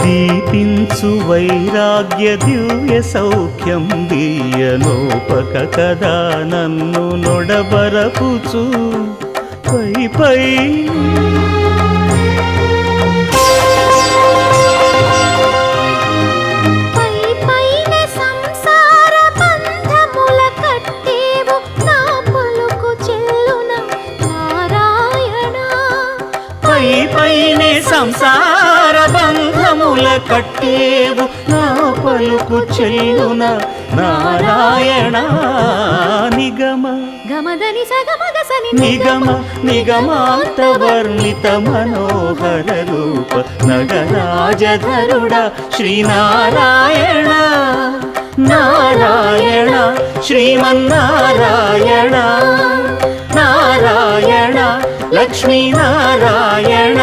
దీపించు వైరాగ్య దివ్య సౌఖ్యం దీయనోపక కదా నన్ను నొడబరపుచు పై పై పైనే సంసార బంధముల కట్టేవు నా పలుకు చెల్లున నారాయణ నిగమ గమదని సగమగసని నిగమ నిగమాంత వర్ణిత మనోహర రూప నగరాజధరుడ శ్రీనారాయణ నారాయణ శ్రీమన్నారాయణ నారాయణ లక్ష్మీనారాయణ